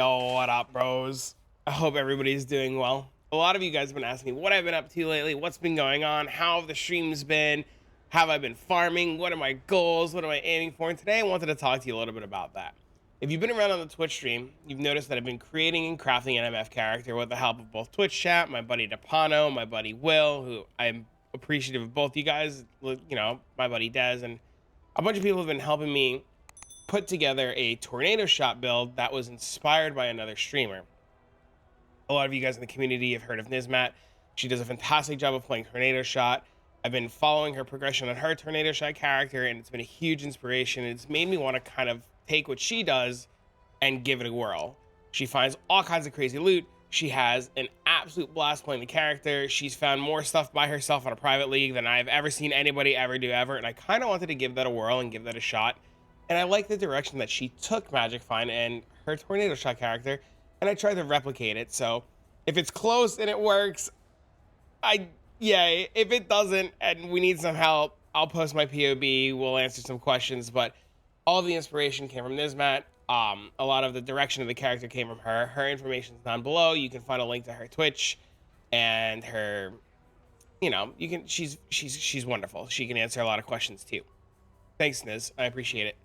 Yo, what up, bros? I hope everybody's doing well. A lot of you guys have been asking me what I've been up to lately, what's been going on, how have the streams been, have I been farming, what are my goals, what am I aiming for? And today I wanted to talk to you a little bit about that. If you've been around on the Twitch stream, you've noticed that I've been creating and crafting an MF character with the help of both Twitch chat, my buddy Dapano, my buddy Will, who I'm appreciative of both you guys, you know, my buddy Dez, and a bunch of people have been helping me put together a tornado shot build that was inspired by another streamer. A lot of you guys in the community have heard of Nizmat. She does a fantastic job of playing tornado shot. I've been following her progression on her tornado shot character, and it's been a huge inspiration. It's made me want to kind of take what she does and give it a whirl. She finds all kinds of crazy loot. She has an absolute blast playing the character. She's found more stuff by herself on a private league than I've ever seen anybody ever do ever, and I kind of wanted to give that a whirl and give that a shot. And I like the direction that she took Magic Find and her tornado shot character, and I tried to replicate it. So if it's close and it works, yay. If it doesn't and we need some help, I'll post my POB, we'll answer some questions, but all the inspiration came from Nizmat. A lot of the direction of the character came from her. Her information is down below. You can find a link to her Twitch and her, you know, you can, she's wonderful. She can answer a lot of questions too. Thanks, Niz. I appreciate it.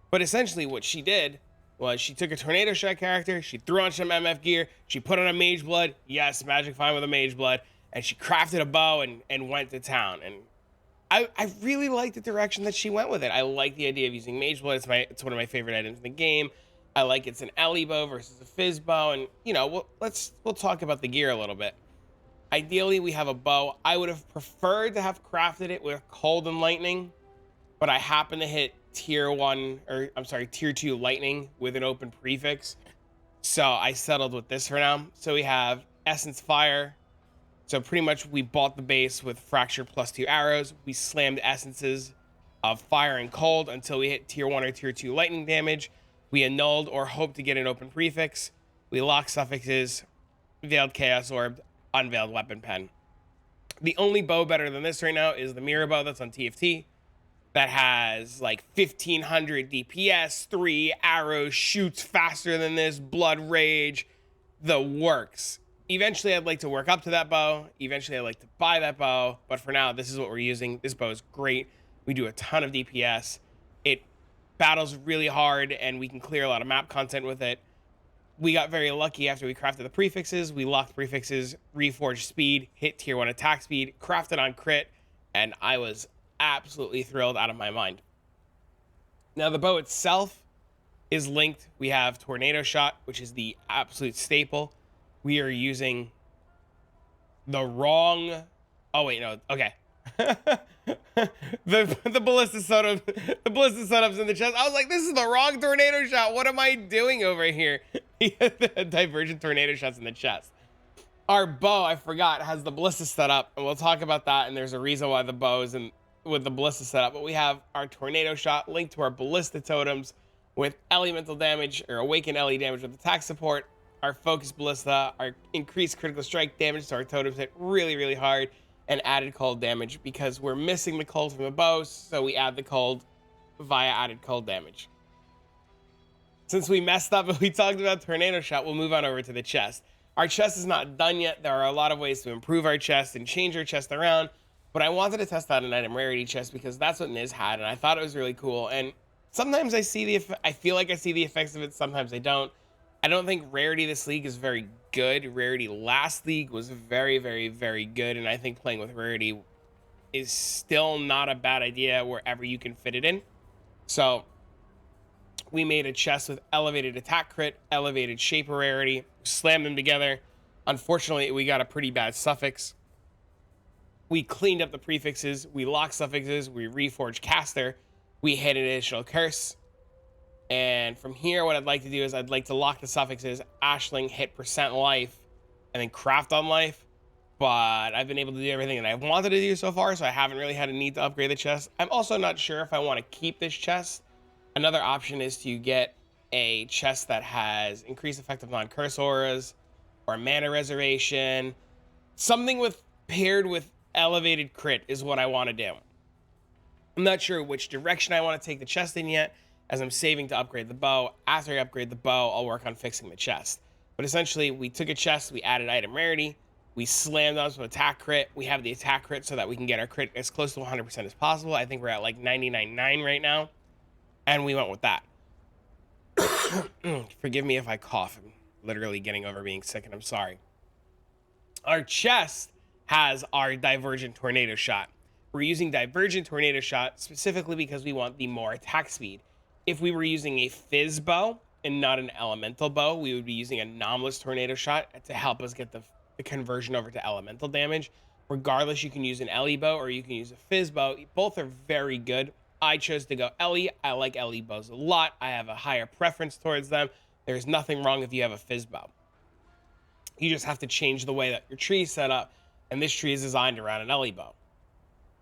But essentially what she did was she took a tornado shot character, she threw on some MF gear, she put on a Mageblood, yes, Magic Find with a Mageblood, and she crafted a bow and went to town. And I really like the direction that she went with it. I like the idea of using Mageblood. It's one of my favorite items in the game. I like it's an Ellie bow versus a Fizz bow, and you know, we'll talk about the gear a little bit. Ideally, we have a bow. I would have preferred to have crafted it with Cold and Lightning, but I happen to hit tier 2 lightning with an open prefix, so I settled with this for now. So we have Essence Fire, so pretty much we bought the base with Fracture plus 2 arrows. We slammed essences of Fire and Cold until we hit tier 1 or tier 2 lightning damage. We annulled or hoped to get an open prefix. We locked suffixes, Veiled Chaos Orb, Unveiled Weapon Pen. The only bow better than this right now is the Mirror Bow that's on TFT. That has like 1500 DPS, 3 arrows, shoots faster than this, blood rage, the works. Eventually, I'd like to work up to that bow. Eventually, I'd like to buy that bow. But for now, this is what we're using. This bow is great. We do a ton of DPS. It battles really hard, and we can clear a lot of map content with it. We got very lucky after we crafted the prefixes. We locked prefixes, reforged speed, hit tier 1 attack speed, crafted on crit, and I was absolutely thrilled out of my mind. Now the bow itself is linked. We have tornado shot, which is the absolute staple. We are using the wrong, oh wait, no, okay. the ballista setups in the chest. I was like, this is the wrong tornado shot. What am I doing over here? The divergent tornado shots in the chest. Our bow, I forgot, has the ballista setup, and we'll talk about that, and there's a reason why the bow is in with the ballista setup. But we have our tornado shot linked to our ballista totems with elemental damage or awaken Ellie damage with attack support, our focus ballista, our increased critical strike damage, so our totems hit really, really hard, and added cold damage because we're missing the cold from the bow, so we add the cold via added cold damage. Since we messed up and we talked about tornado shot, we'll move on over to the chest. Our chest is not done yet. There are a lot of ways to improve our chest and change our chest around, but I wanted to test out an item rarity chest because that's what Niz had, and I thought it was really cool. And sometimes I feel like I see the effects of it, sometimes I don't. I don't think rarity this league is very good. Rarity last league was very, very, very good, and I think playing with rarity is still not a bad idea wherever you can fit it in. So we made a chest with elevated attack crit, elevated shaper rarity, slammed them together. Unfortunately, we got a pretty bad suffix. We cleaned up the prefixes, we locked suffixes, we reforged caster, we hit an additional curse. And from here, what I'd like to do is I'd like to lock the suffixes, Ashling, hit percent life, and then craft on life. But I've been able to do everything that I wanted to do so far, so I haven't really had a need to upgrade the chest. I'm also not sure if I want to keep this chest. Another option is to get a chest that has increased effective non-curse auras, or mana reservation. Something paired with elevated crit is what I want to do. I'm not sure which direction I want to take the chest in yet, as I'm saving to upgrade the bow. After I upgrade the bow, I'll work on fixing the chest. But essentially, we took a chest, we added item rarity, we slammed on some attack crit. We have the attack crit so that we can get our crit as close to 100% as possible. I think we're at like 99.9 right now. And we went with that. Forgive me if I cough. I'm literally getting over being sick, and I'm sorry. Our chest has our Divergent Tornado Shot. We're using Divergent Tornado Shot specifically because we want the more attack speed. If we were using a Fizz bow and not an Elemental bow, we would be using Anomalous Tornado Shot to help us get the conversion over to Elemental damage. Regardless, you can use an Ellie bow or you can use a Fizz bow. Both are very good. I chose to go Ellie. I like Ellie bows a lot. I have a higher preference towards them. There's nothing wrong if you have a Fizz bow. You just have to change the way that your tree is set up, and this tree is designed around an Ellie bow.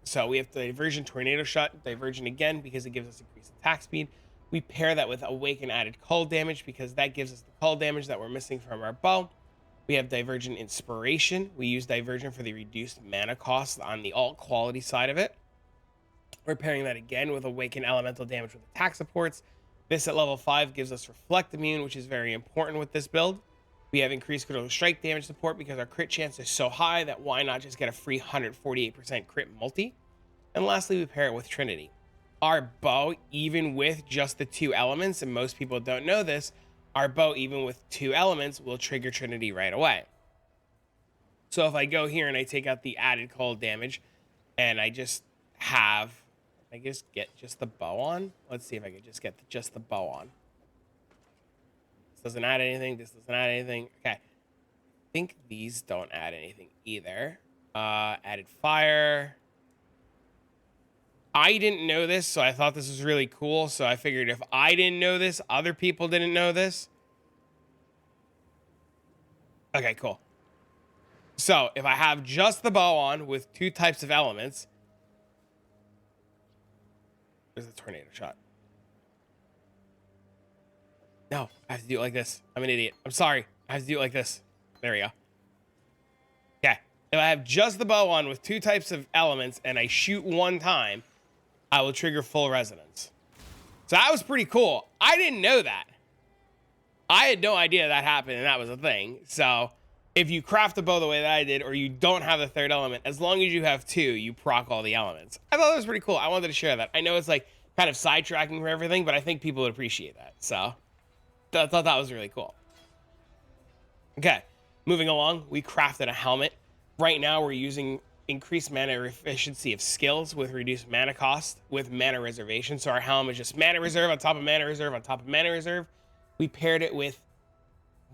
So we have the Divergent Tornado Shot, Divergent again because it gives us increased attack speed. We pair that with Awaken added cold damage because that gives us the cold damage that we're missing from our bow. We have Divergent Inspiration. We use Divergent for the reduced mana cost on the alt quality side of it. We're pairing that again with Awaken elemental damage with attack supports. This at level 5 gives us Reflect Immune, which is very important with this build. We have increased critical strike damage support because our crit chance is so high that why not just get a free 148% crit multi? And lastly, we pair it with Trinity. Our bow, even with just the 2 elements, and most people don't know this, our bow, even with 2 elements, will trigger Trinity right away. So if I go here and I take out the added cold damage, and I just have, I just get just the bow on. Let's see if I can just get just the bow on. This doesn't add anything. This doesn't add anything. Okay. I think these don't add anything either. Added fire. I didn't know this, so I thought this was really cool. So I figured if I didn't know this, other people didn't know this. Okay, cool. So if I have just the bow on with 2 types of elements, there's a tornado shot. No, I have to do it like this. I'm an idiot. I'm sorry. I have to do it like this. There we go. Okay. If I have just the bow on with 2 types of elements and I shoot 1 time, I will trigger full resonance. So that was pretty cool. I didn't know that. I had no idea that happened and that was a thing. So if you craft a bow the way that I did, or you don't have the 3rd element, as long as you have 2, you proc all the elements. I thought that was pretty cool. I wanted to share that. I know it's like kind of sidetracking for everything, but I think people would appreciate that. So I thought that was really cool. Okay, moving along, we crafted a helmet. Right now we're using increased mana efficiency of skills with reduced mana cost with mana reservation. So our helmet is just mana reserve on top of mana reserve on top of mana reserve. We paired it with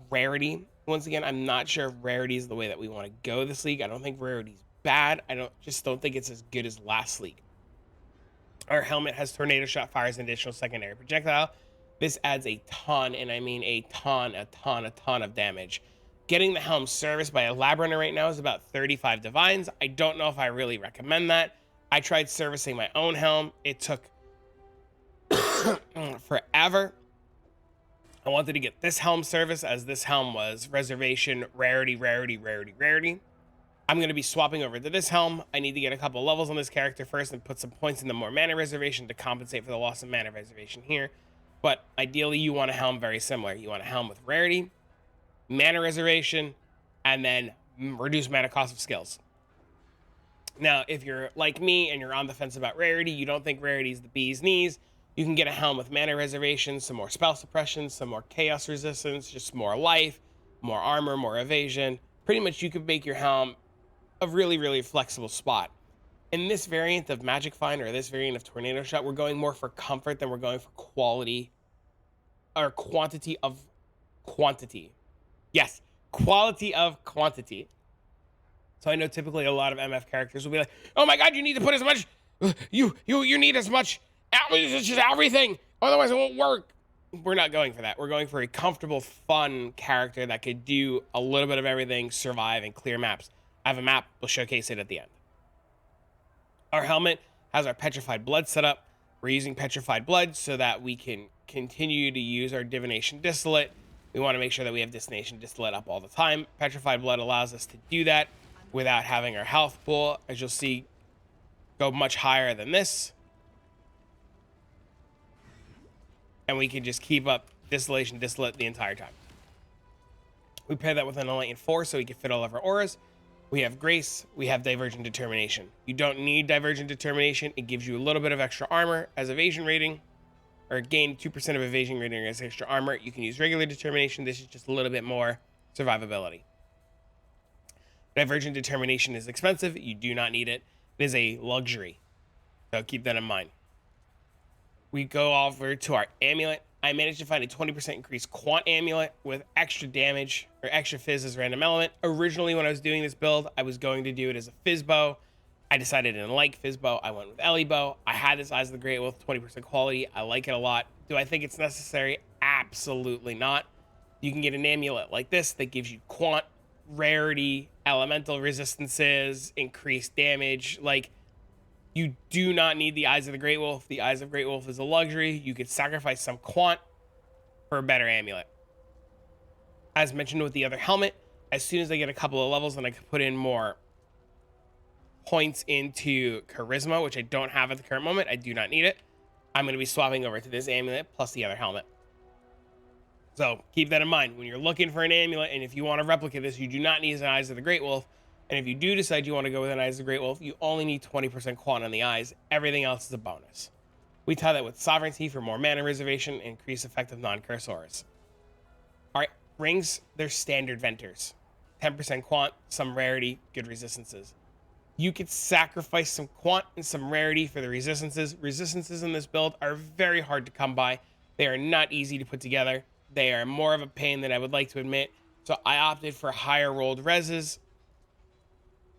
rarity. Once again, I'm not sure if rarity is the way that we want to go this league. I don't think rarity is bad. I don't think it's as good as last league. Our helmet has tornado shot, fires an additional secondary projectile. This adds a ton, and I mean a ton of damage. Getting the helm serviced by a lab runner right now is about 35 divines. I don't know if I really recommend that. I tried servicing my own helm. It took forever. I wanted to get this helm service as this helm was reservation, rarity. I'm going to be swapping over to this helm. I need to get a couple levels on this character first and put some points in the more mana reservation to compensate for the loss of mana reservation here. But ideally, you want a helm very similar. You want a helm with rarity, mana reservation, and then reduced mana cost of skills. Now, if you're like me and you're on the fence about rarity, you don't think rarity is the bee's knees, you can get a helm with mana reservation, some more spell suppression, some more chaos resistance, just more life, more armor, more evasion. Pretty much you could make your helm a really flexible spot. In this variant of Magic Find or this variant of Tornado Shot, we're going more for comfort than we're going for quality or quantity of quantity. Yes, quality of quantity. So I know typically a lot of MF characters will be like, oh my god, you need to put as much, you need as much, it's just everything, otherwise it won't work. We're not going for that. We're going for a comfortable, fun character that could do a little bit of everything, survive, and clear maps. I have a map, we'll showcase it at the end. Our helmet has our Petrified Blood set up. We're using Petrified Blood so that we can continue to use our Divination Distillate. We want to make sure that we have Divination Distillate up all the time. Petrified Blood allows us to do that without having our health pool, as you'll see, go much higher than this. and we can just keep up Distillation Distillate the entire time. We pair that with an Enlightened 4 so we can fit all of our auras. We have Grace, we have Divergent Determination. You don't need Divergent Determination. It gives you a little bit of extra armor as evasion rating, or gain 2% of evasion rating as extra armor. You can use regular Determination. This is just a little bit more survivability. Divergent Determination is expensive. You do not need it. It is a luxury. So keep that in mind. We go over to our Amulet. I managed to find a 20% increased Quant Amulet with extra damage, or extra Fizz as random element. Originally, when I was doing this build, I was going to do it as a Fizz bow. I decided I didn't like Fizz bow. I went with Ellie bow. I had this Eyes of the Great Wolf, 20% quality. I like it a lot. Do I think it's necessary? Absolutely not. You can get an amulet like this that gives you Quant, rarity, elemental resistances, increased damage. Like, you do not need the Eyes of the Great Wolf. The Eyes of Great Wolf is a luxury. You could sacrifice some Quant for a better amulet. As mentioned with the other helmet, as soon as I get a couple of levels, then I can put in more points into Charisma, which I don't have at the current moment. I do not need it. I'm going to be swapping over to this amulet plus the other helmet. So keep that in mind. When you're looking for an amulet, and if you want to replicate this, you do not need an Eyes of the Great Wolf. And if you do decide you want to go with an Eyes of the Great Wolf, you only need 20% Quant on the eyes. Everything else is a bonus. We tie that with Sovereignty for more mana reservation and increased effective non-curse auras. Alright, rings, they're standard Venters. 10% Quant, some rarity, good resistances. You could sacrifice some Quant and some rarity for the resistances. Resistances in this build are very hard to come by. They are not easy to put together. They are more of a pain than I would like to admit. So I opted for higher rolled reses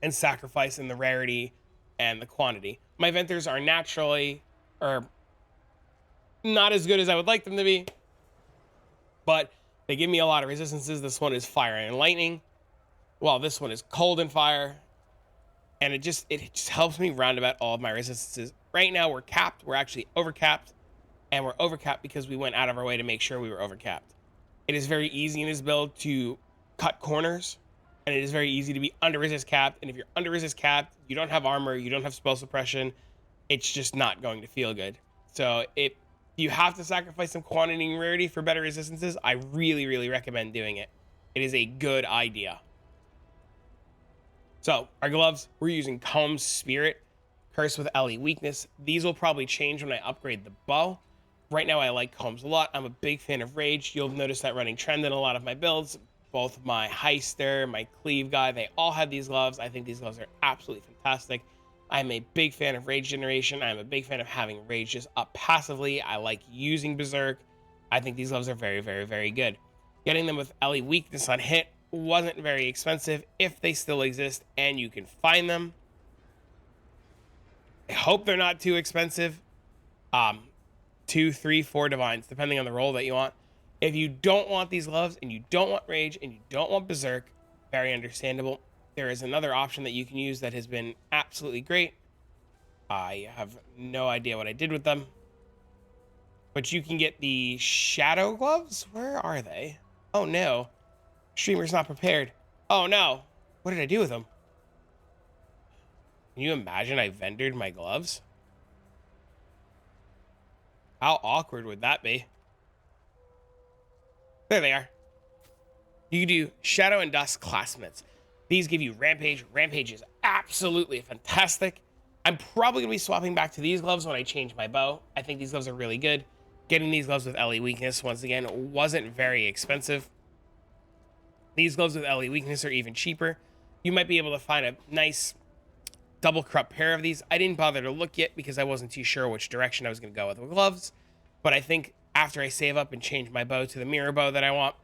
and sacrificing the rarity and the quantity. My Venters are naturally, or not as good as I would like them to be, but they give me a lot of resistances. This one is fire and lightning, while this one is cold and fire, and it just helps me round about all of my resistances. Right now we're capped. We're actually overcapped, and we're overcapped because we went out of our way to make sure we were overcapped. It is very easy in this build to cut corners, and it is very easy to be under resist capped. And if you're under resist capped, you don't have armor, you don't have spell suppression, it's just not going to feel good. So if you have to sacrifice some quantity and rarity for better resistances, I really, really recommend doing it. It is a good idea. So our gloves, we're using Comb's Spirit, Curse with Ellie Weakness. These will probably change when I upgrade the bow. Right now I like Combs a lot. I'm a big fan of Rage. You'll notice that running trend in a lot of my builds. Both my Heister, my Cleave guy, they all have these gloves. I think these gloves are absolutely fantastic. I'm a big fan of Rage generation. I'm a big fan of having Rage just up passively. I like using Berserk. I think these gloves are very, very, very good. Getting them with Ellie Weakness on hit wasn't very expensive if they still exist and you can find them. I hope they're not too expensive. 2, 3, 4 divines, depending on the role that you want. If you don't want these gloves and you don't want Rage and you don't want Berserk, very understandable. There is another option that you can use that has been absolutely great. I have no idea what I did with them. But you can get the Shadow gloves. Where are they? Oh no. Streamer's not prepared. Oh no. What did I do with them? Can you imagine I vendored my gloves? How awkward would that be? There they are. You can do Shadow and Dust Classmates. These give you Rampage. Rampage is absolutely fantastic. I'm probably going to be swapping back to these gloves when I change my bow. I think these gloves are really good. Getting these gloves with Ellie Weakness, once again, wasn't very expensive. These gloves with Ellie Weakness are even cheaper. You might be able to find a nice double corrupt pair of these. I didn't bother to look yet because I wasn't too sure which direction I was going to go with the gloves. But I think after I save up and change my bow to the mirror bow that I want,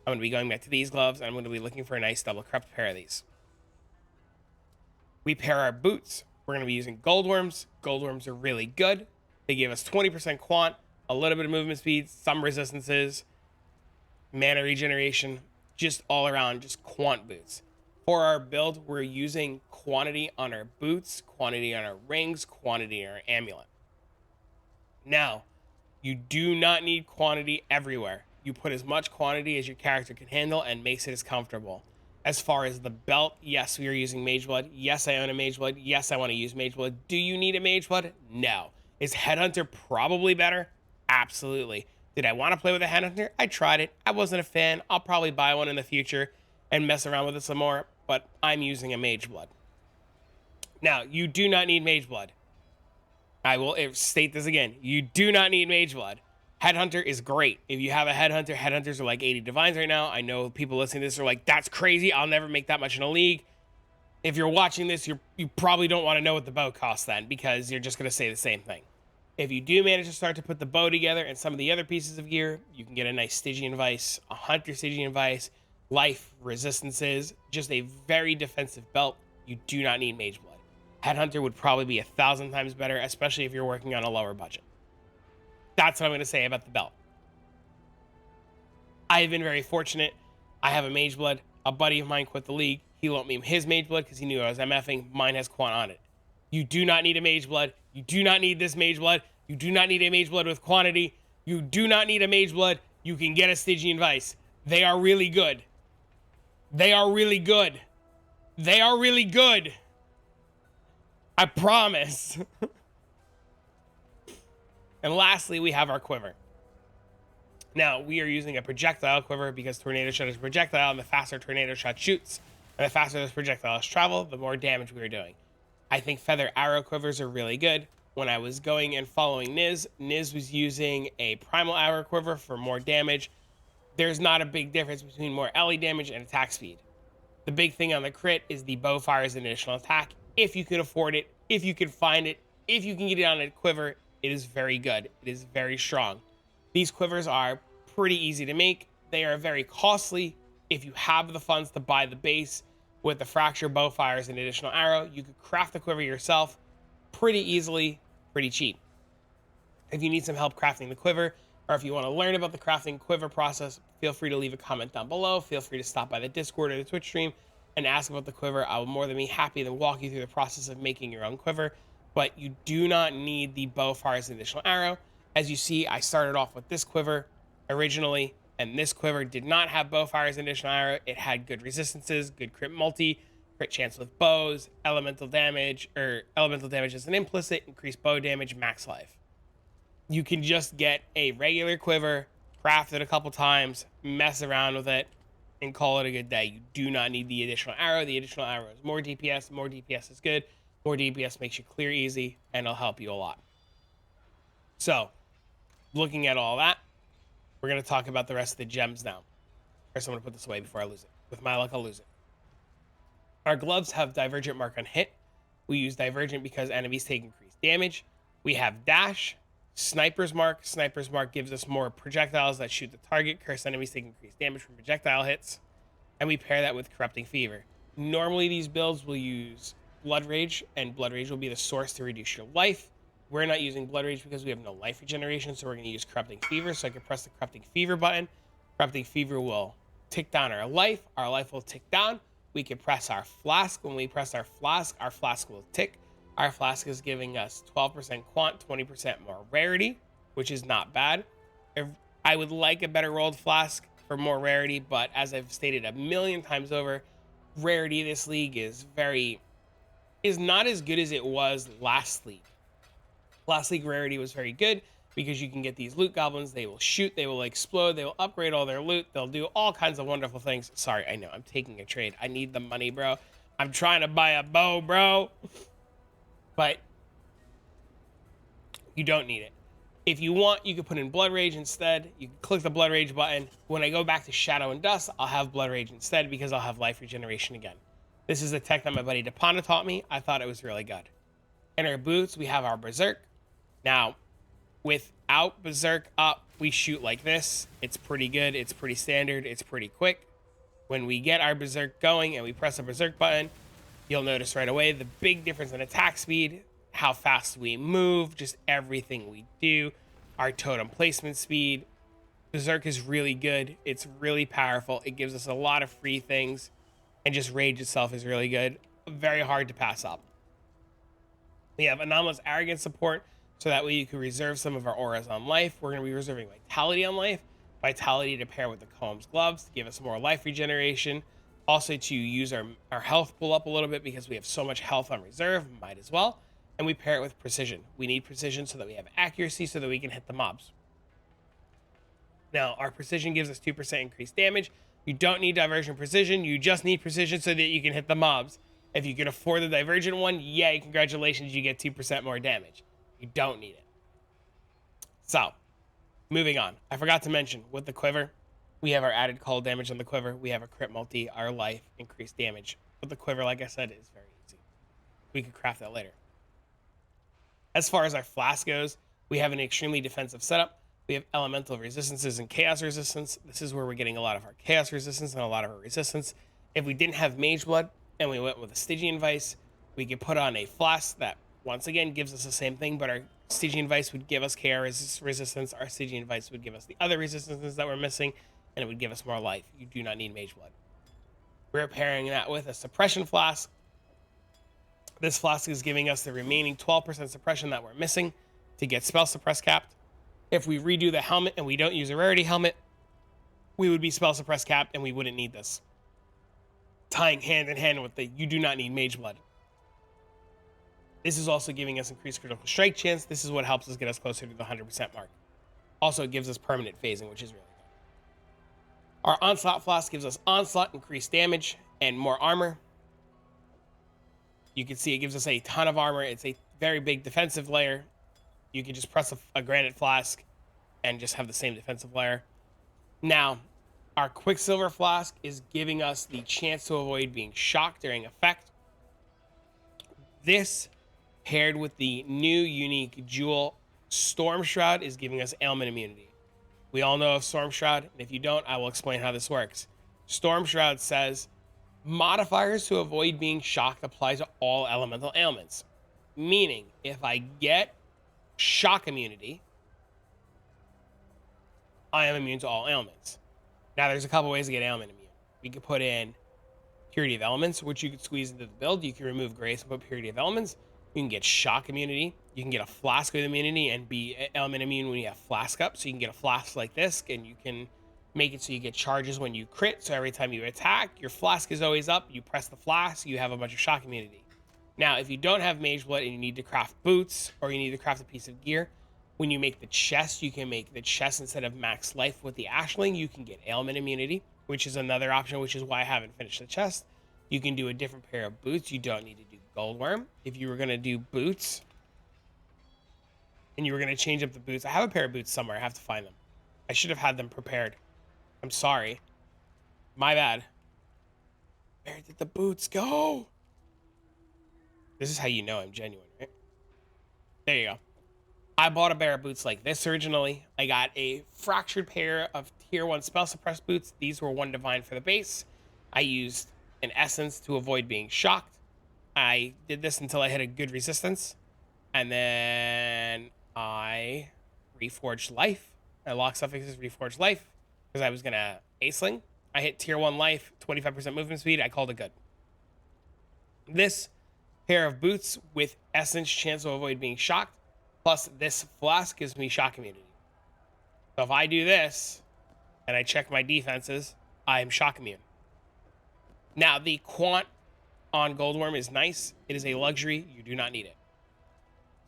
I'm going to be going back to these gloves, and I'm going to be looking for a nice double corrupt pair of these. We pair our boots. We're going to be using Goldworms. Goldworms are really good. They give us 20% quant, a little bit of movement speed, some resistances, mana regeneration, just all around, just quant boots. For our build, we're using quantity on our boots, quantity on our rings, quantity on our amulet. Now, you do not need quantity everywhere. You put as much quantity as your character can handle and makes it as comfortable. As far as the belt, yes, we are using Mageblood. Yes, I own a Mageblood. Yes, I want to use Mageblood. Do you need a Mageblood? No. Is Headhunter probably better? Absolutely. Did I want to play with a Headhunter? I tried it. I wasn't a fan. I'll probably buy one in the future and mess around with it some more, but I'm using a Mageblood. Now, you do not need Mageblood. I will state this again. You do not need Mageblood. Headhunter is great. If you have a Headhunter, Headhunters are like 80 Divines right now. I know people listening to this are like, that's crazy. I'll never make that much in a league. If you're watching this, you probably don't want to know what the bow costs then, because you're just going to say the same thing. If you do manage to start to put the bow together and some of the other pieces of gear, you can get a nice Stygian Vice, a Hunter Stygian Vice, life, resistances, just a very defensive belt. You do not need Mageblood. Headhunter would probably be 1,000 times better, especially if you're working on a lower budget. That's what I'm going to say about the belt. I've been very fortunate. I have a Mageblood. A buddy of mine quit the league. He loaned me his Mageblood because he knew I was MFing. Mine has Quant on it. You do not need a Mageblood. You do not need this Mageblood. You do not need a Mageblood with quantity. You do not need a Mageblood. You can get a Stygian Vice. They are really good. They are really good. They are really good. I promise. And lastly, we have our Quiver. Now, we are using a projectile Quiver because Tornado Shot is projectile, and the faster Tornado Shot shoots, and the faster those projectiles travel, the more damage we are doing. I think Feather Arrow Quivers are really good. When I was going and following Niz was using a Primal Arrow Quiver for more damage. There's not a big difference between more LE damage and attack speed. The big thing on the crit is the bow fires an additional attack. If you can afford it, if you can find it, if you can get it on a Quiver, it is very good. It is very strong. These Quivers are pretty easy to make. They are very costly. If you have the funds to buy the base with the Fracture, bow fires, and additional arrow, you could craft the Quiver yourself pretty easily, pretty cheap. If you need some help crafting the Quiver, or if you want to learn about the crafting Quiver process, feel free to leave a comment down below. Feel free to stop by the Discord or the Twitch stream and ask about the Quiver. I will more than be happy to walk you through the process of making your own Quiver, but you do not need the bow fires and additional arrow. As you see, I started off with this Quiver originally, and this Quiver did not have bow fires and additional arrow. It had good resistances, good crit multi, crit chance with bows, elemental damage as an implicit, increased bow damage, max life. You can just get a regular Quiver, craft it a couple times, mess around with it, and call it a good day. You do not need the additional arrow. The additional arrow is more DPS. More DPS is good. More DPS makes you clear easy, and it'll help you a lot. So, looking at all that, we're going to talk about the rest of the gems now. First, I'm going to put this away before I lose it. With my luck, I'll lose it. Our gloves have Divergent Mark on hit. We use Divergent because enemies take increased damage. We have Dash, Sniper's Mark. Sniper's Mark gives us more projectiles that shoot the target. Cursed enemies take increased damage from projectile hits. And we pair that with Corrupting Fever. Normally, these builds will use Blood Rage, and Blood Rage will be the source to reduce your life. We're not using Blood Rage because we have no life regeneration, so we're going to use Corrupting Fever. So I can press the Corrupting Fever button. Corrupting Fever will tick down our life. Our life will tick down. We can press our Flask. When we press our Flask will tick. Our Flask is giving us 12% quant, 20% more rarity, which is not bad. I would like a better rolled Flask for more rarity, but as I've stated a million times over, rarity in this league is not as good as it was last league. Last league rarity was very good because you can get these loot goblins. They will shoot, they will explode, they will upgrade all their loot, they'll do all kinds of wonderful things. Sorry, I know, I'm taking a trade. I need the money, bro. I'm trying to buy a bow, bro. But you don't need it. If you want, you can put in Blood Rage instead. You can click the Blood Rage button. When I go back to Shadow and Dust, I'll have Blood Rage instead because I'll have life regeneration again. This is a tech that my buddy Dapano taught me. I thought it was really good. In our boots, we have our Berserk. Now, without Berserk up, we shoot like this. It's pretty good. It's pretty standard. It's pretty quick. When we get our Berserk going and we press the Berserk button, you'll notice right away the big difference in attack speed, how fast we move, just everything we do, our totem placement speed. Berserk is really good. It's really powerful. It gives us a lot of free things, and just Rage itself is really good. Very hard to pass up. We have Anomalous Arrogance support, so that way you can reserve some of our auras on life. We're going to be reserving Vitality on life. Vitality to pair with the Combs Gloves to give us more life regeneration. Also to use our health pull up a little bit because we have so much health on reserve, might as well. And we pair it with Precision. We need Precision so that we have accuracy so that we can hit the mobs. Now, our precision gives us 2% increased damage. You don't need diversion precision. You just need precision so that you can hit the mobs. If you can afford the divergent one, yay, congratulations, you get 2% more damage. You don't need it. So, moving on. I forgot to mention, with the Quiver, we have our added cold damage on the Quiver. We have a crit multi, our life, increased damage. But the Quiver, like I said, is very easy. We could craft that later. As far as our Flask goes, we have an extremely defensive setup. We have elemental resistances and chaos resistance. This is where we're getting a lot of our chaos resistance and a lot of our resistance. If we didn't have Mageblood and we went with a Stygian Vice, we could put on a Flask that, once again, gives us the same thing, but our Stygian Vice would give us chaos resistance. Our Stygian Vice would give us the other resistances that we're missing, and it would give us more life. You do not need Mageblood. We're pairing that with a Suppression Flask. This Flask is giving us the remaining 12% suppression that we're missing to get spell suppress capped. If we redo the helmet and we don't use a rarity helmet, we would be spell suppress capped and we wouldn't need this. Tying hand in hand with the you do not need Mageblood. This is also giving us increased critical strike chance. This is what helps us get us closer to the 100% mark. Also, it gives us permanent phasing, which is really good. Our Onslaught Flask gives us Onslaught, increased damage, and more armor. You can see it gives us a ton of armor. It's a very big defensive layer. You can just press a Granite Flask and just have the same defensive layer. Now, our Quicksilver Flask is giving us the chance to avoid being shocked during effect. This, paired with the new unique jewel Storm Shroud, is giving us Ailment Immunity. We all know of Storm Shroud, and if you don't, I will explain how this works. Storm Shroud says, modifiers to avoid being shocked apply to all elemental ailments. Meaning, if I get shock immunity, I am immune to all ailments. Now, there's a couple ways to get ailment immune. We could put in Purity of Elements, which you could squeeze into the build. You can remove Grace and put Purity of Elements. You can get shock immunity. You can get a Flask with immunity and be ailment immune when you have Flask up. So you can get a Flask like this, and you can make it so you get charges when you crit. So every time you attack, your Flask is always up. You press the Flask, you have a bunch of shock immunity. Now, if you don't have Mageblood and you need to craft boots or you need to craft a piece of gear, when you make the chest, you can make the chest instead of max life with the Ashling. You can get ailment immunity, which is another option, which is why I haven't finished the chest. You can do a different pair of boots. You don't need to do Goldworm. If you were going to do boots and you were going to change up the boots, I have a pair of boots somewhere. I have to find them. I should have had them prepared. I'm sorry. My bad. Where did the boots go? This is how you know I'm genuine, right? There you go. I bought a pair of boots like this originally. I got a fractured pair of tier 1 spell suppressed boots. These were 1 divine for the base. I used an essence to avoid being shocked. I did this until I hit a good resistance. And then I reforged life. I locked suffixes, reforged life, because I was going to Aceling. I hit tier 1 life, 25% movement speed. I called it good. This pair of boots with essence chance to avoid being shocked, plus this Flask gives me shock immunity. So if I do this and I check my defenses, I am shock immune. Now, the quant on Goldworm is nice. It is a luxury. You do not need it.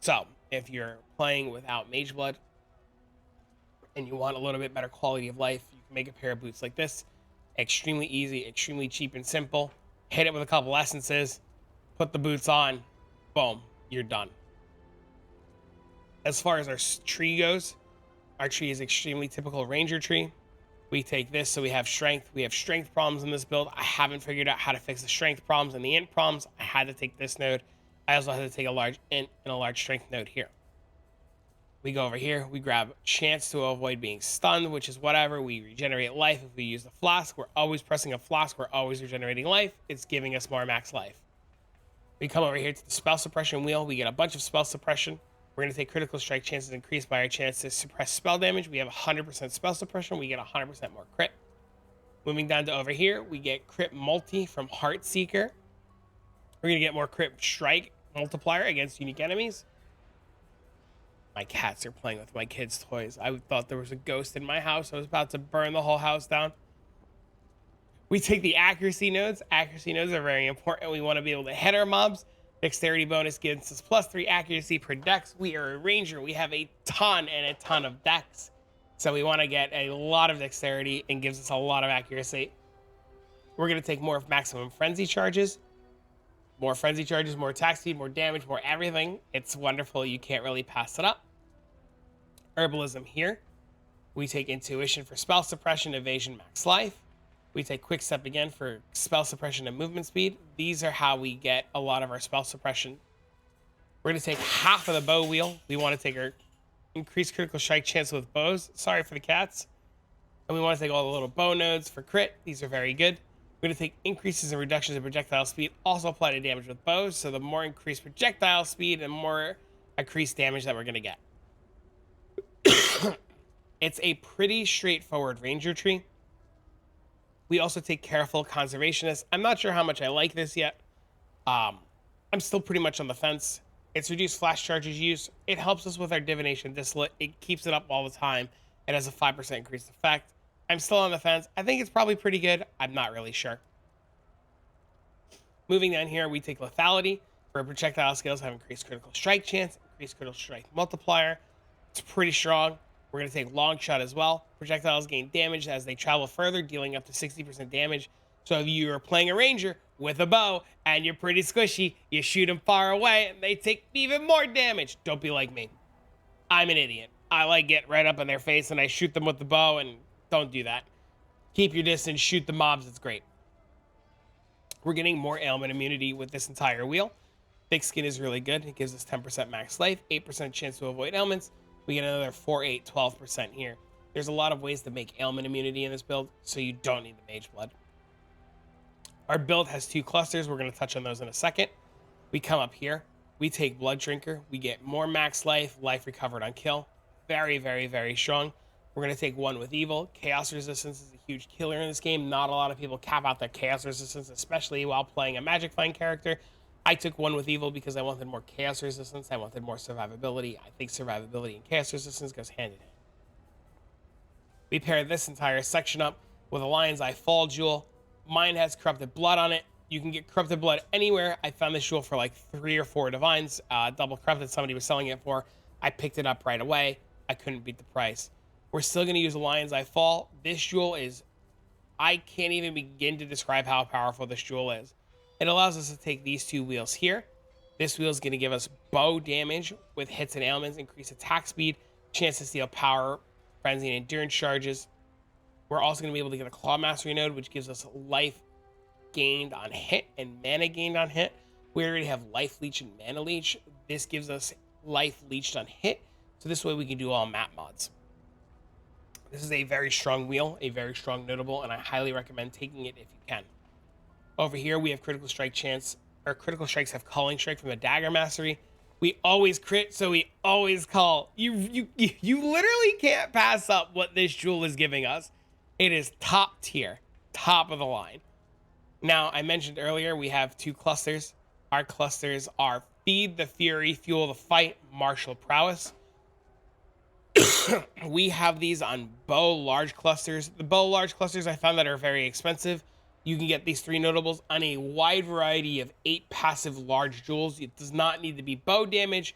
So if you're playing without Mageblood and you want a little bit better quality of life, you can make a pair of boots like this. Extremely easy, extremely cheap and simple. Hit it with a couple essences, put the boots on, boom, you're done. As far as our tree goes, our tree is extremely typical ranger tree. We take this, so we have strength. We have strength problems in this build. I haven't figured out how to fix the strength problems and the int problems. I had to take this node. I also had to take a large int and a large strength node here. We go over here. We grab chance to avoid being stunned, which is whatever. We regenerate life. If we use the Flask, we're always pressing a Flask. We're always regenerating life. It's giving us more max life. We come over here to the spell suppression wheel. We get a bunch of spell suppression. We're going to take critical strike chances increased by our chance to suppress spell damage. We have 100% spell suppression. We get 100% more crit. Moving down to over here, we get crit multi from Heartseeker. We're going to get more crit strike multiplier against unique enemies. My cats are playing with my kids' toys. I thought there was a ghost in my house. I was about to burn the whole house down. We take the accuracy nodes. Accuracy nodes are very important. We want to be able to hit our mobs. Dexterity bonus gives us +3 accuracy per dex. We are a ranger. We have a ton and a ton of dex. So we want to get a lot of dexterity and gives us a lot of accuracy. We're going to take more of maximum frenzy charges. More frenzy charges, more attack speed, more damage, more everything. It's wonderful. You can't really pass it up. Herbalism here. We take intuition for spell suppression, evasion, max life. We take quick step again for spell suppression and movement speed. These are how we get a lot of our spell suppression. We're going to take half of the bow wheel. We want to take our increased critical strike chance with bows. Sorry for the cats. And we want to take all the little bow nodes for crit. These are very good. We're going to take increases and reductions in projectile speed. Also apply to damage with bows. So the more increased projectile speed and more increased damage that we're going to get. It's a pretty straightforward ranger tree. We also take careful conservationist. I'm not sure how much I like this yet. I'm still pretty much on the fence. It's reduced flash charges use. It helps us with our divination distillate. It keeps it up all the time. It has a 5% increased effect. I'm still on the fence. I think it's probably pretty good. I'm not really sure. Moving down here, we take lethality. For projectile skills have increased critical strike chance, increased critical strike multiplier. It's pretty strong. We're going to take long shot as well. Projectiles gain damage as they travel further, dealing up to 60% damage. So if you are playing a ranger with a bow and you're pretty squishy, you shoot them far away and they take even more damage. Don't be like me. I'm an idiot. I like get right up in their face and I shoot them with the bow, and don't do that. Keep your distance, shoot the mobs. It's great. We're getting more ailment immunity with this entire wheel. Thick skin is really good. It gives us 10% max life, 8% chance to avoid ailments. We get another 4, 8, 12% here. There's a lot of ways to make ailment immunity in this build, so you don't need the mage blood. Our build has 2 clusters. We're going to touch on those in a second. We come up here. We take Blood Drinker. We get more max life, life recovered on kill. Very, very, very strong. We're going to take 1 with Evil. Chaos Resistance is a huge killer in this game. Not a lot of people cap out their Chaos Resistance, especially while playing a Magic Find character. I took 1 with Evil because I wanted more Chaos Resistance. I wanted more survivability. I think survivability and Chaos Resistance goes hand in hand. We pair this entire section up with a Lion's Eye Fall Jewel. Mine has Corrupted Blood on it. You can get Corrupted Blood anywhere. I found this jewel for like 3 or 4 divines. Double Corrupted, somebody was selling it for. I picked it up right away. I couldn't beat the price. We're still going to use a Lion's Eye Fall. This jewel is, I can't even begin to describe how powerful this jewel is. It allows us to take these 2 wheels here. This wheel is going to give us bow damage with hits and ailments, increase attack speed, chance to steal power, frenzy, and endurance charges. We're also going to be able to get a Claw Mastery node, which gives us life gained on hit and mana gained on hit. We already have Life Leech and Mana Leech. This gives us life leeched on hit, so this way we can do all map mods. This is a very strong wheel, a very strong notable, and I highly recommend taking it if you can. Over here, we have critical strike chance. Our critical strikes have Calling Strike from the Dagger Mastery. We always crit, so we always call. You literally can't pass up what this jewel is giving us. It is top tier, top of the line. Now, I mentioned earlier, we have 2 clusters. Our clusters are Feed the Fury, Fuel the Fight, Martial Prowess. We have these on bow large clusters. The bow large clusters I found that are very expensive. You can get these 3 notables on a wide variety of 8 passive large jewels. It does not need to be bow damage,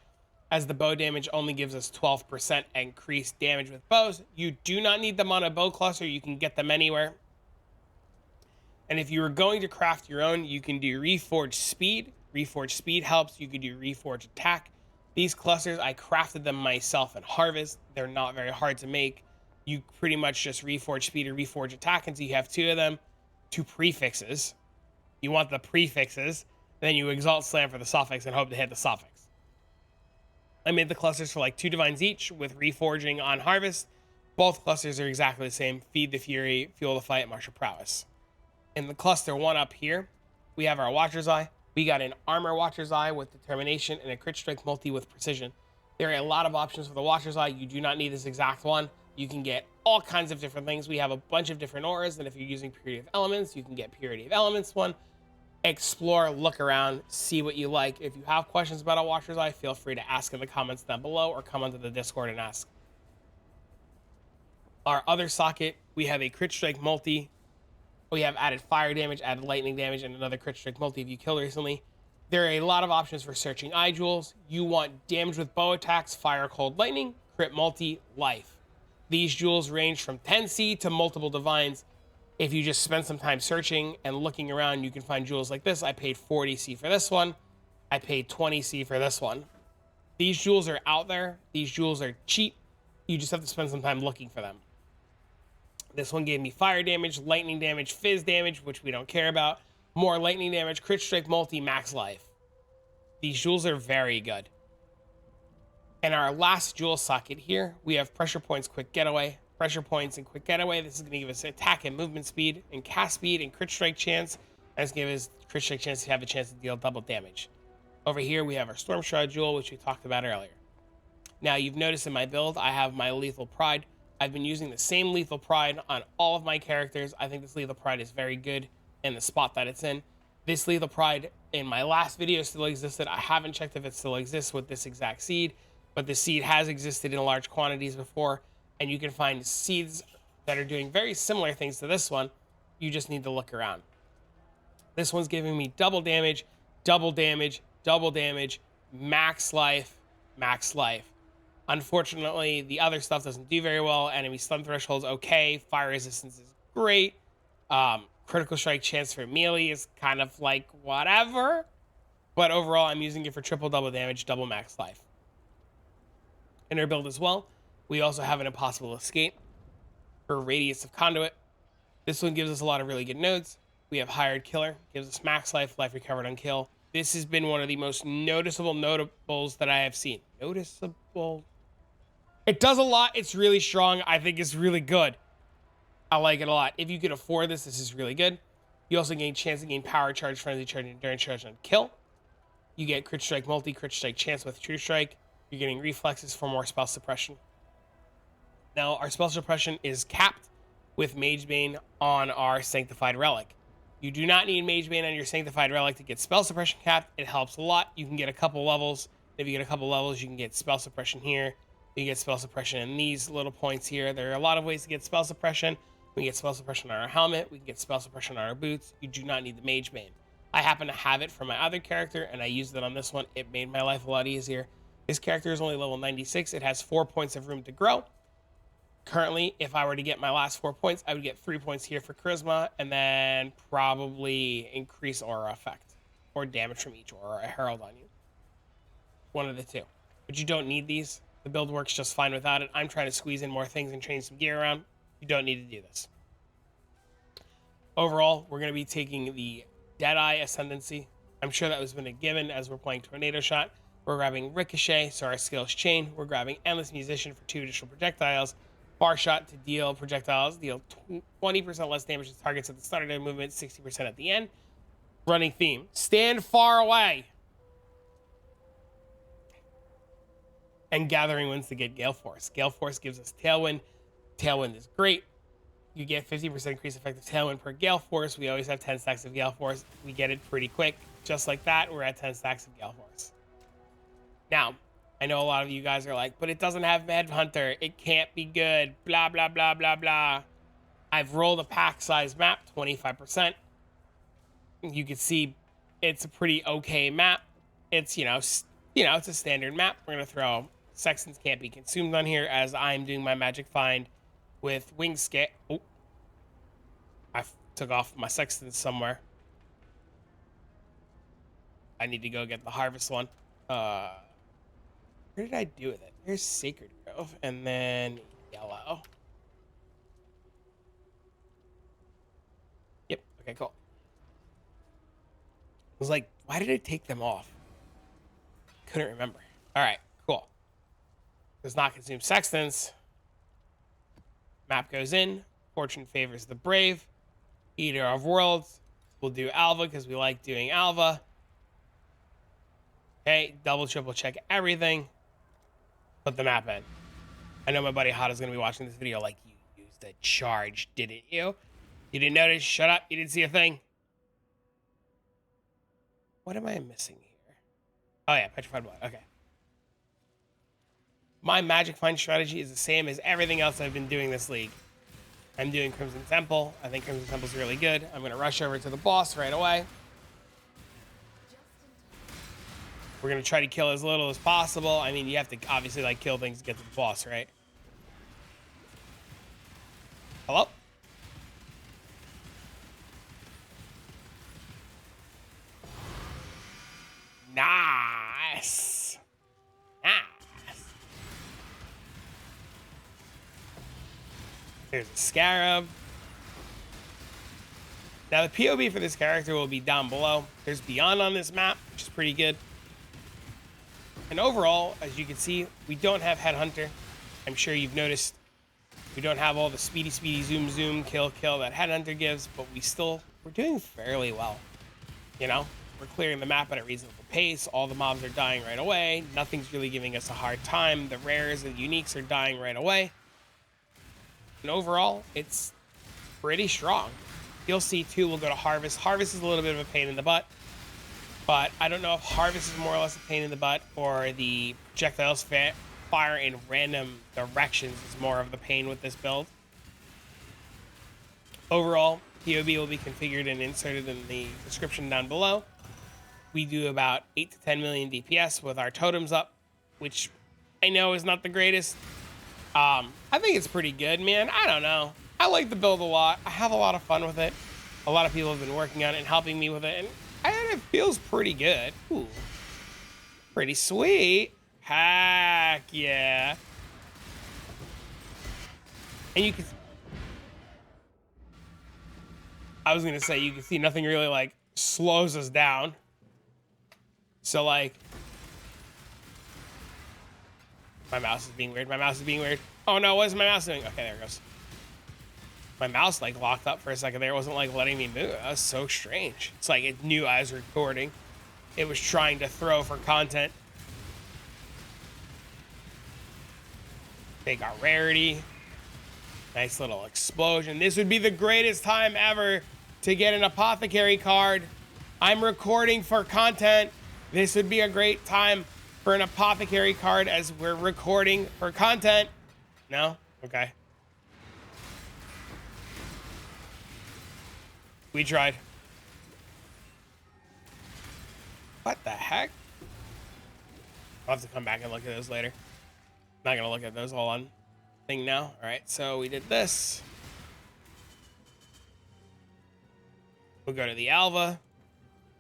as the bow damage only gives us 12% increased damage with bows. You do not need them on a bow cluster. You can get them anywhere. And if you were going to craft your own, you can do Reforged Speed. Reforged Speed helps. You can do Reforged Attack. These clusters, I crafted them myself in Harvest. They're not very hard to make. You pretty much just Reforged Speed or Reforged Attack until you have 2 of them. 2 prefixes. You want the prefixes. Then you Exalt Slam for the suffix and hope to hit the suffix. I made the clusters for like 2 divines each with Reforging on Harvest. Both clusters are exactly the same. Feed the Fury, Fuel the Fight, Martial Prowess. In the cluster 1 up here, we have our Watcher's Eye. We got an Armor Watcher's Eye with Determination and a Crit Strike multi with Precision. There are a lot of options for the Watcher's Eye. You do not need this exact one. You can get all kinds of different things. We have a bunch of different auras, and if you're using Purity of Elements, you can get Purity of Elements one. Explore, look around, see what you like. If you have questions about a Watcher's Eye, feel free to ask in the comments down below or come onto the Discord and ask. Our other socket, we have a Crit Strike multi. We have added fire damage, added lightning damage, and another Crit Strike multi if you kill recently. There are a lot of options for searching eye jewels. You want damage with bow attacks, fire, cold, lightning, crit multi, life. These jewels range from 10C to multiple divines. If you just spend some time searching and looking around, you can find jewels like this. I paid 40C for this one. I paid 20C for this one. These jewels are out there. These jewels are cheap. You just have to spend some time looking for them. This one gave me fire damage, lightning damage, fizz damage, which we don't care about. More lightning damage, crit strike, multi, max life. These jewels are very good. And our last jewel socket here, we have pressure points, quick getaway. Pressure points and quick getaway. This is going to give us attack and movement speed and cast speed and crit strike chance. And it's going to give us crit strike chance to have a chance to deal double damage. Over here, we have our Storm Shroud jewel, which we talked about earlier. Now, you've noticed in my build, I have my Lethal Pride. I've been using the same Lethal Pride on all of my characters. I think this Lethal Pride is very good in the spot that it's in. This Lethal Pride in my last video still existed. I haven't checked if it still exists with this exact seed, but the seed has existed in large quantities before, and you can find seeds that are doing very similar things to this one. You just need to look around. This one's giving me double damage, double damage, double damage, max life, max life. Unfortunately, the other stuff doesn't do very well. Enemy stun threshold's okay. Fire resistance is great. Critical strike chance for melee is kind of like whatever. But overall, I'm using it for triple double damage, double max life. In our build as well, we also have an impossible escape for radius of conduit. This one gives us a lot of really good nodes. We have hired killer, gives us max life, life recovered on kill. This has been one of the most noticeable notables that I have seen. Noticeable. It does a lot. It's really strong. I think it's really good. I like it a lot. If you can afford this, this is really good. You also gain chance to gain power charge, frenzy charge, and endurance charge on kill. You get crit strike, multi crit strike chance with true strike. You're getting reflexes for more spell suppression. Now, our spell suppression is capped with Magebane on our Sanctified Relic. You do not need Magebane on your Sanctified Relic to get spell suppression capped. It helps a lot. You can get a couple levels. If you get a couple levels, you can get spell suppression here. You get spell suppression in these little points here. There are a lot of ways to get spell suppression. We get spell suppression on our helmet. We can get spell suppression on our boots. You do not need the Magebane. I happen to have it for my other character, and I used it on this one. It made my life a lot easier. This character is only level 96. It has 4 points of room to grow. Currently, if I were to get my last 4 points, I would get 3 points here for charisma, and then probably increase aura effect or damage from each aura herald on you. One of the two. But you don't need these. The build works just fine without it. I'm trying to squeeze in more things and change some gear around. You don't need to do this. Overall, we're going to be taking the Deadeye Ascendancy. I'm sure that was been a given as we're playing Tornado Shot. We're grabbing Ricochet, so our skills chain. We're grabbing Endless Musician for 2 additional projectiles. Bar Shot to deal projectiles, deal 20% less damage to targets at the start of their movement, 60% at the end. Running theme, stand far away. And Gathering Winds to get Gale Force. Gale Force gives us Tailwind. Tailwind is great. You get 50% increased effective Tailwind per Gale Force. We always have 10 stacks of Gale Force. We get it pretty quick. Just like that, we're at 10 stacks of Gale Force. Now, I know a lot of you guys are like, but it doesn't have Headhunter. It can't be good. Blah, blah, blah, blah, blah. I've rolled a pack size map, 25%. You can see it's a pretty okay map. It's, it's a standard map. We're going to throw Sextons Can't Be Consumed on here as I'm doing my magic find with Wing Scale. Oh, I took off my Sextons somewhere. I need to go get the Harvest one. Where did I do with it? There's Sacred Grove, and then yellow. Yep, okay, cool. I was like, why did I take them off? Couldn't remember. All right, cool. Does not consume Sextons. Map goes in. Fortune favors the brave. Eater of Worlds. We'll do Alva because we like doing Alva. Okay, double, triple check everything. Put the map in. I know my buddy Hada's going to be watching this video like, you used a charge, didn't you? You didn't notice? Shut up. You didn't see a thing. What am I missing here? Oh, yeah, Petrified Blood. Okay. My magic find strategy is the same as everything else I've been doing this league. I'm doing Crimson Temple. I think Crimson Temple's really good. I'm going to rush over to the boss right away. We're going to try to kill as little as possible. I mean, you have to obviously kill things to get to the boss, right? Hello? Nice. Nice. There's a Scarab. Now the POB for this character will be down below. There's Beyond on this map, which is pretty good. And overall, as you can see, we don't have Headhunter. I'm sure you've noticed we don't have all the speedy, zoom, zoom, kill that Headhunter gives, but we're doing fairly well. You know, we're clearing the map at a reasonable pace. All the mobs are dying right away. Nothing's really giving us a hard time. The rares and uniques are dying right away. And overall, it's pretty strong. You'll see too, we'll go to Harvest. Harvest is a little bit of a pain in the butt, but I don't know if Harvest is more or less a pain in the butt or the projectiles fire in random directions is more of the pain with this build. Overall, POB will be configured and inserted in the description down below. We do about 8 to 10 million DPS with our totems up, which I know is not the greatest. I think it's pretty good, man. I don't know. I like the build a lot. I have a lot of fun with it. A lot of people have been working on it and helping me with it, and it feels pretty good. Ooh, pretty sweet. Heck yeah. And you can... I was gonna say, you can see nothing really, like, slows us down. So, like... My mouse is being weird. My mouse is being weird. Oh no, what is my mouse doing? Okay, there it goes. My mouse like locked up for a second there. It wasn't like letting me move. That was so strange. It's like it knew I was recording. It was trying to throw for content. They got rarity. Nice little explosion. This would be the greatest time ever to get an Apothecary card. I'm recording for content. This would be a great time for an Apothecary card as we're recording for content. No? Okay. We tried. What the heck? I'll have to come back and look at those later. Not gonna look at those all on thing now. All right, so we did this. We'll go to the Alva.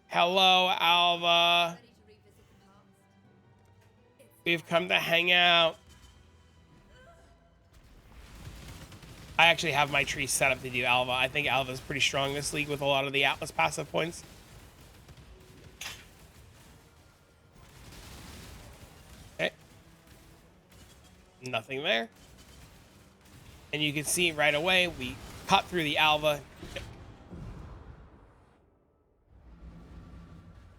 Hello, Alva. We've come to hang out. I actually have my tree set up to do Alva. I think Alva is pretty strong this league with a lot of the Atlas passive points. Okay. Nothing there. And you can see right away, we cut through the Alva.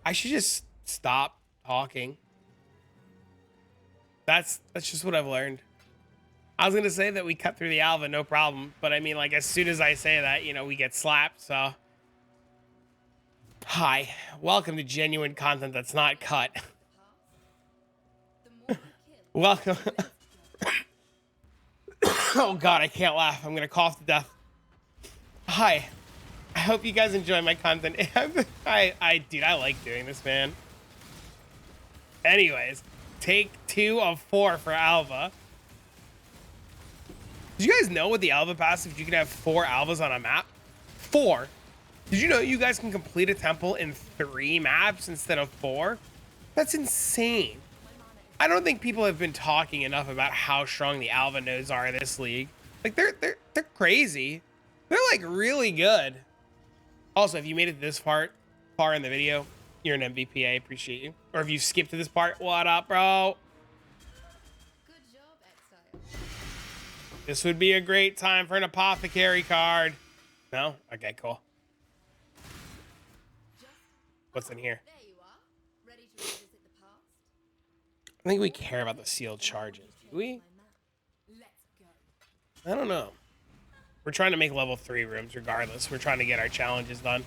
I should just stop talking. That's just what I've learned. I was gonna say that we cut through the Alva, no problem. But I mean, like, as soon as I say that, you know, we get slapped, so. Hi, welcome to genuine content that's not cut. Welcome. Oh God, I can't laugh. I'm gonna cough to death. Hi, I hope you guys enjoy my content. Dude, I like doing this, man. Anyways, take 2 of 4 for Alva. Did you guys know with the Alva passive, you can have 4 Alvas on a map? 4. Did you know you guys can complete a temple in 3 maps instead of 4? That's insane. I don't think people have been talking enough about how strong the Alva nodes are in this league. Like, they're crazy. They're like really good. Also, if you made it this far in the video, you're an MVP. I appreciate you. Or if you skipped to this part, what up, bro? This would be a great time for an Apothecary card. No? Okay, cool. What's in here? I think we care about the sealed charges. Do we? I don't know. We're trying to make level 3 rooms regardless. We're trying to get our challenges done.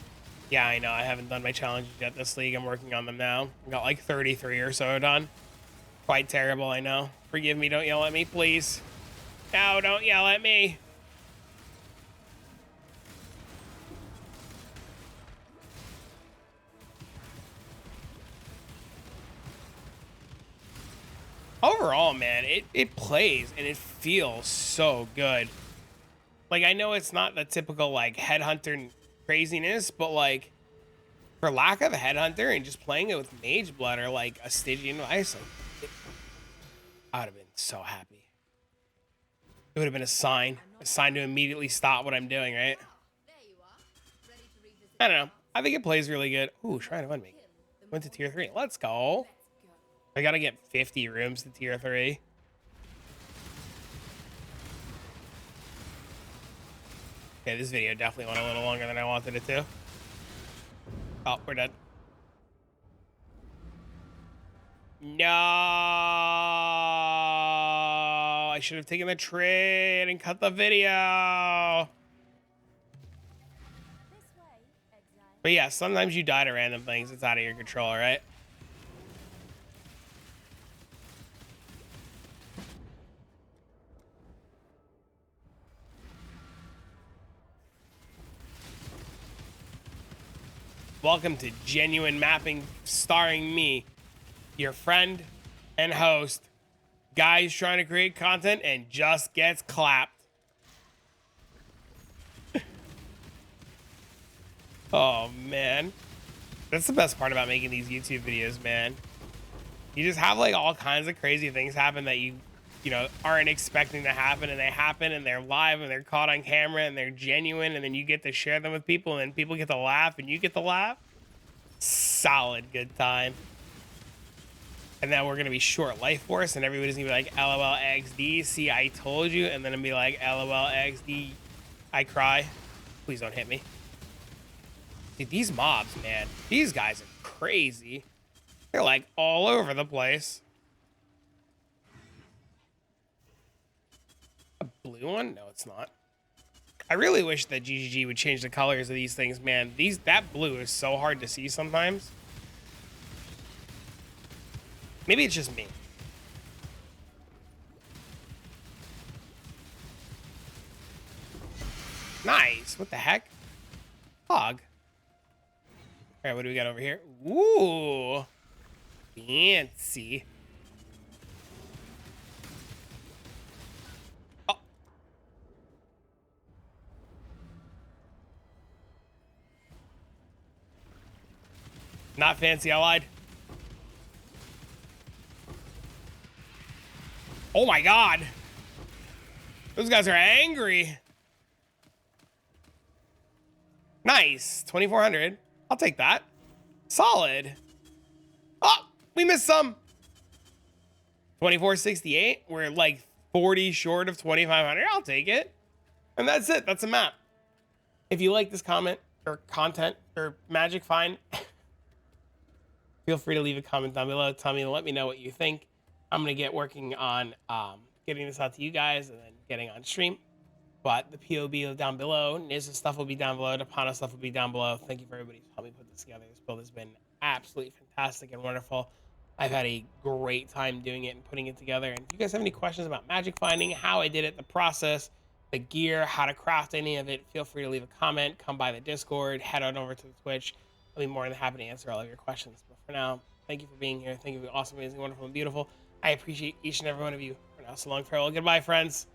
Yeah, I know. I haven't done my challenges yet this league. I'm working on them now. I got like 33 or so done. Quite terrible, I know. Forgive me. Don't yell at me, please. No, don't yell at me. Overall, man, it plays and it feels so good. Like, I know it's not the typical, like, headhunter craziness, but, like, for lack of a headhunter and just playing it with Mageblood or, like, a Stygian VISE, like, I would have been so happy. It would have been a sign to immediately stop what I'm doing, right? I don't know. I think it plays really good. Ooh, Shrine of Unmake. Went to tier 3. Let's go. I gotta get 50 rooms to tier 3. Okay, this video definitely went a little longer than I wanted it to. Oh, we're done. No, I should have taken the trade and cut the video. But yeah, sometimes you die to random things. It's out of your control, right? Welcome to Genuine Mapping, starring me, your friend and host. Guys trying to create content and just gets clapped. Oh, man. That's the best part about making these YouTube videos, man. You just have, like, all kinds of crazy things happen that you know, aren't expecting to happen, and they happen, and they're live, and they're caught on camera, and they're genuine, and then you get to share them with people, and then people get to laugh, and you get to laugh. Solid good time. And then we're gonna be short Life Force, and everybody's gonna be like, LOL XD, see, I told you, and then I'm be like, LOL XD, I cry. Please don't hit me. Dude, these mobs, man, these guys are crazy. They're like all over the place. A blue one? No, it's not. I really wish that GGG would change the colors of these things, man. That blue is so hard to see sometimes. Maybe it's just me. Nice. What the heck? Hog. All right, what do we got over here? Ooh. Fancy. Oh. Not fancy, I lied. Oh my God. Those guys are angry. Nice. 2,400. I'll take that. Solid. Oh, we missed some. 2,468. We're like 40 short of 2,500. I'll take it. And that's it. That's a map. If you like this comment or content or magic find, feel free to leave a comment down below. Tell me, let me know what you think. I'm going to get working on getting this out to you guys and then getting on stream. But the POB down below. Niz's stuff will be down below. Dapano stuff will be down below. Thank you for everybody who's helped me put this together. This build has been absolutely fantastic and wonderful. I've had a great time doing it and putting it together. And if you guys have any questions about magic finding, how I did it, the process, the gear, how to craft any of it, feel free to leave a comment. Come by the Discord. Head on over to the Twitch. I'll be more than happy to answer all of your questions. But for now, thank you for being here. Thank you for being awesome, amazing, wonderful, and beautiful. I appreciate each and every one of you. For now, so long, farewell, goodbye, friends.